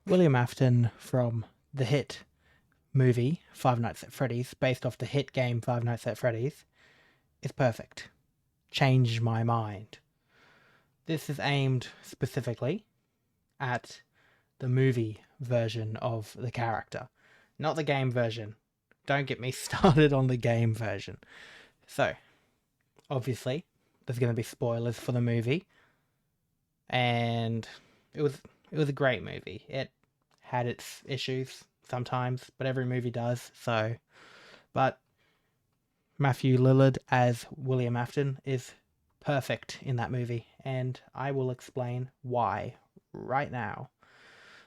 William Afton from the hit movie Five Nights at Freddy's, based off the hit game Five Nights at Freddy's, is perfect. Changed my mind. This is aimed specifically at the movie version of the character, not the game version. Don't get me started on the game version. So, obviously, there's going to be spoilers for the movie, and it was it was a great movie. It had its issues sometimes, but every movie does. But Matthew Lillard as William Afton is perfect in that movie, and I will explain why right now.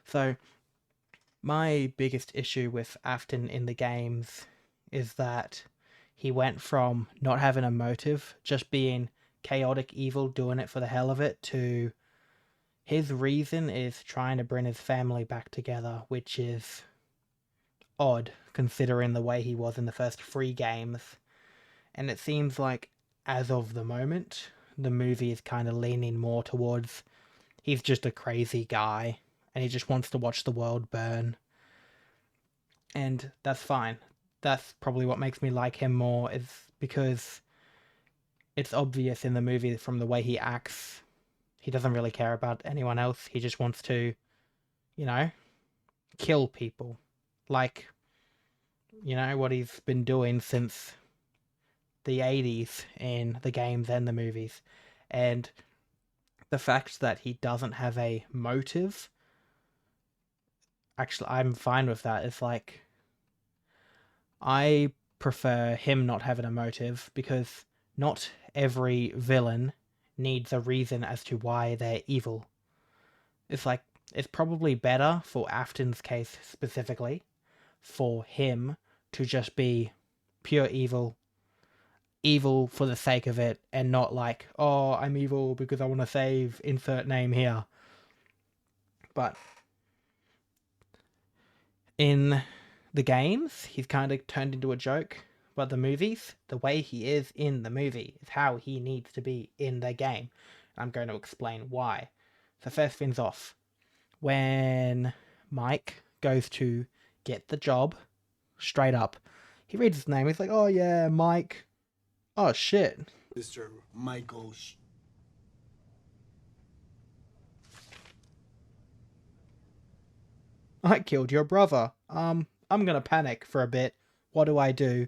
So, my biggest issue with Afton in the games is that he went from not having a motive, just being chaotic evil, doing it for the hell of it, to his reason is trying to bring his family back together, which is odd considering the way he was in the first three games. And it seems like, as of the moment, the movie is kind of leaning more towards he's just a crazy guy and he just wants to watch the world burn. And that's fine. That's probably what makes me like him more, is because it's obvious in the movie from the way he acts. He doesn't really care about anyone else. He just wants to, you know, kill people. Like, what he's been doing since the 80s in the games and the movies. And the fact that he doesn't have a motive, actually, I'm fine with that. It's like, I prefer him not having a motive because not every villain needs a reason as to why they're evil. It's like, it's probably better for Afton's case specifically for him to just be pure evil, evil for the sake of it, and not like, oh, I'm evil because I want to save insert name here. But in the games, he's kind of turned into a joke. But the movies, the way he is in the movie is how he needs to be in the game. I'm going to explain why. So first things off, when Mike goes to get the job, straight up, he reads his name. He's like, oh yeah, Mike. Oh shit. Mr. Michael. I killed your brother. I'm gonna panic for a bit. What do I do?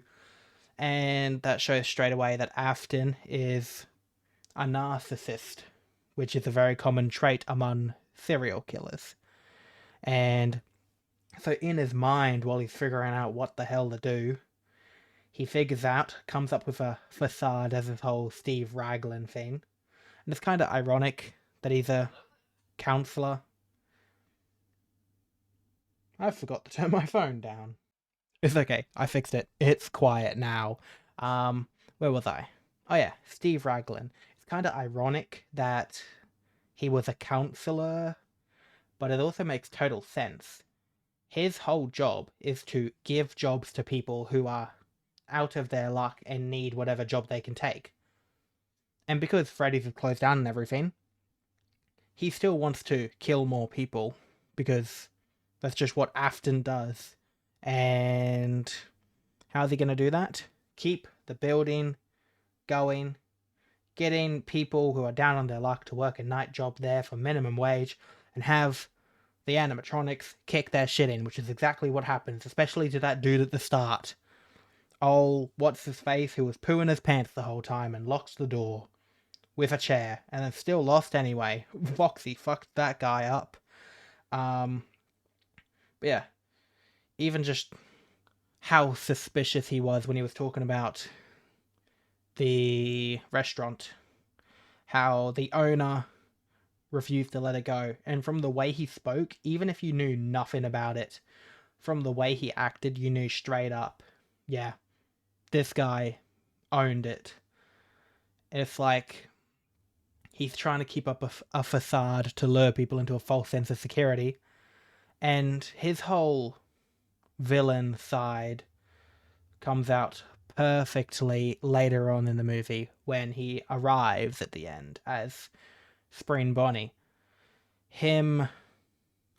And that shows straight away that Afton is a narcissist, which is a very common trait among serial killers. And so in his mind, while he's figuring out what the hell to do, he figures out, comes up with a facade as his whole Steve Raglan thing. And it's kind of ironic that he's a counselor. I forgot to turn my phone down. It's okay. I fixed it. It's quiet now. Um, where was I? Oh yeah, Steve Raglan. It's kind of ironic that he was a counselor, but it also makes total sense. His whole job is to give jobs to people who are out of their luck and need whatever job they can take. And because Freddy's have closed down and everything, he still wants to kill more people because that's just what Afton does. And how's he going to do that? Keep the building going, getting people who are down on their luck to work a night job there for minimum wage, and have the animatronics kick their shit in, which is exactly what happens, especially to that dude at the start. Oh, what's his face, who was pooing his pants the whole time and locks the door with a chair, and then still lost anyway. Foxy fucked that guy up. Um, but yeah, even just how suspicious he was when he was talking about the restaurant, how the owner refused to let it go. And from the way he spoke, even if you knew nothing about it, from the way he acted, you knew straight up, yeah, this guy owned it. It's like he's trying to keep up a facade to lure people into a false sense of security. And his whole villain side comes out perfectly later on in the movie when he arrives at the end as Spring Bonnie. Him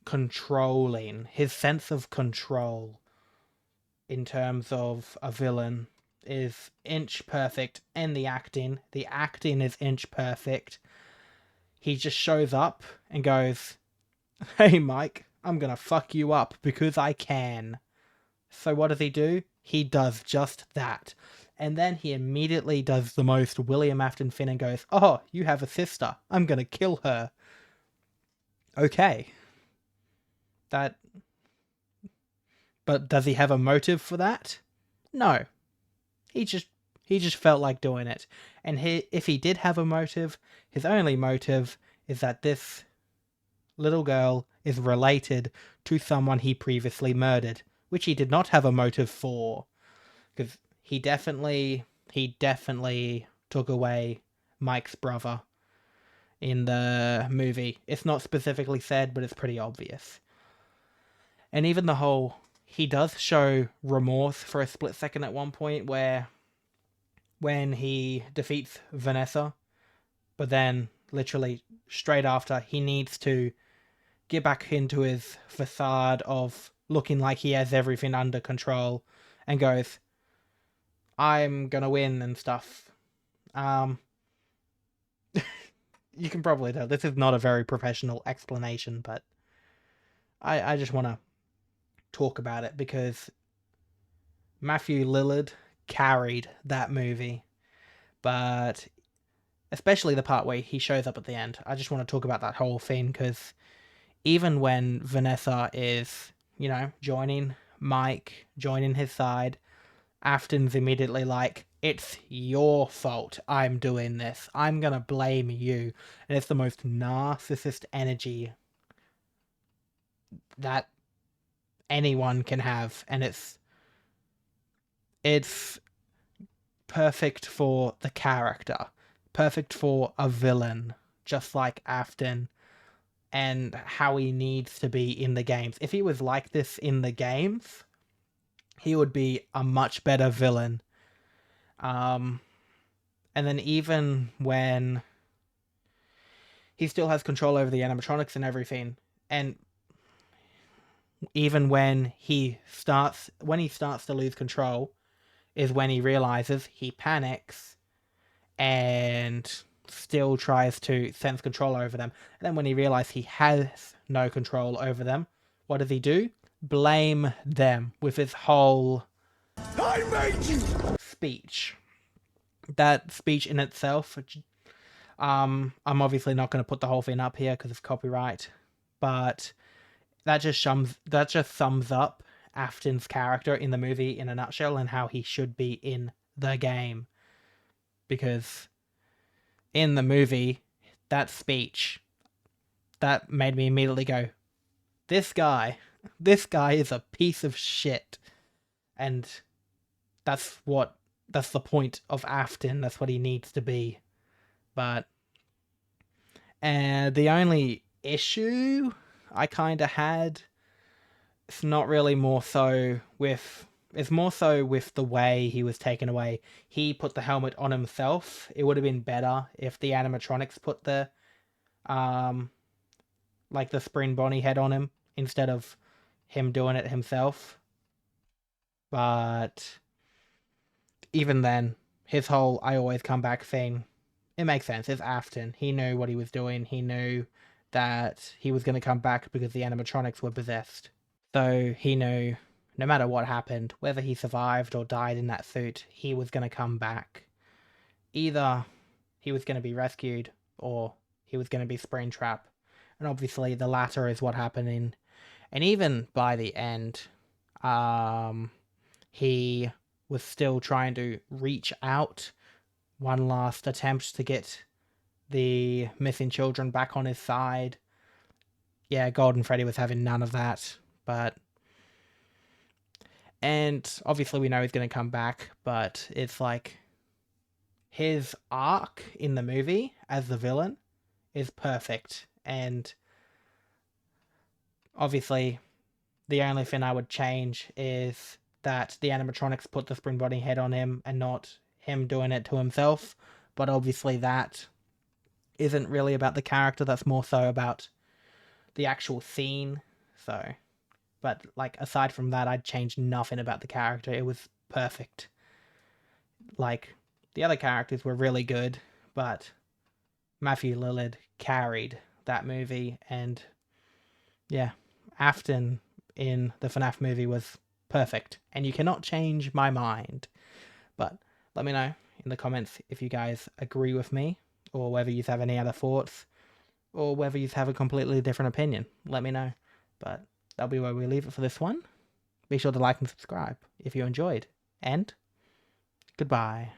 controlling, his sense of control in terms of a villain is inch perfect, and the acting is inch perfect. He just shows up and goes, "Hey Mike, I'm gonna fuck you up because I can." So what does he do? He does just that. And then he immediately does the most William Afton thing and goes, "Oh, you have a sister. I'm gonna kill her." Okay. That... But does he have a motive for that? No. He just felt like doing it. And if he did have a motive, his only motive is that this little girl is related to someone he previously murdered, which he did not have a motive for. Because he definitely took away Mike's brother in the movie. It's not specifically said, but it's pretty obvious. And even the whole... He does show remorse for a split second at one point where... when he defeats Vanessa, but then literally straight after, he needs to get back into his facade of looking like he has everything under control and goes, "I'm gonna win" and stuff. You can probably tell this is not a very professional explanation, but I just want to talk about it because Matthew Lillard carried that movie, but especially the part where he shows up at the end. I just want to talk about that whole thing because even when Vanessa is, joining Mike, joining his side, Afton's immediately like, "It's your fault I'm doing this. I'm gonna blame you." And it's the most narcissist energy that anyone can have, and it's perfect for the character, perfect for a villain, just like Afton, and how he needs to be in the games. If he was like this in the games, he would be a much better villain. And then even when he still has control over the animatronics and everything, and even when he starts to lose control, is when he realizes, he panics and still tries to sense control over them. And then when he realizes he has no control over them, what does he do? Blame them with his whole "I made you" speech. That speech in itself, I'm obviously not going to put the whole thing up here because of copyright, but that just sums up Afton's character in the movie in a nutshell and how he should be in the game. Because in the movie, that speech, that made me immediately go, this guy is a piece of shit. And that's the point of Afton. That's what he needs to be. But the only issue I kind of had, it's not really more so with... It's more so with the way he was taken away. He put the helmet on himself. It would have been better if the animatronics put the the Spring Bonnie head on him instead of him doing it himself. But even then, his whole "I always come back" thing, it makes sense. It's Afton. He knew what he was doing. He knew that he was going to come back because the animatronics were possessed. So he knew no matter what happened, whether he survived or died in that suit, he was going to come back. Either he was going to be rescued or he was going to be Springtrap. And obviously the latter is what happened and even by the end, he was still trying to reach out. One last attempt to get the missing children back on his side. Yeah, Golden Freddy was having none of that, but... And obviously we know he's going to come back, but it's like... His arc in the movie as the villain is perfect, and obviously the only thing I would change is that the animatronics put the Spring Bonnie head on him and not him doing it to himself. But obviously that isn't really about the character, that's more so about the actual scene So, but like aside from that, I'd change nothing about the character. It was perfect. Like the other characters were really good, but Matthew Lillard carried that movie, and yeah, Afton in the FNAF movie was perfect, and you cannot change my mind. But let me know in the comments if you guys agree with me, or whether you have any other thoughts, or whether you have a completely different opinion. Let me know. But that'll be where we leave it for this one. Be sure to like and subscribe if you enjoyed. And goodbye.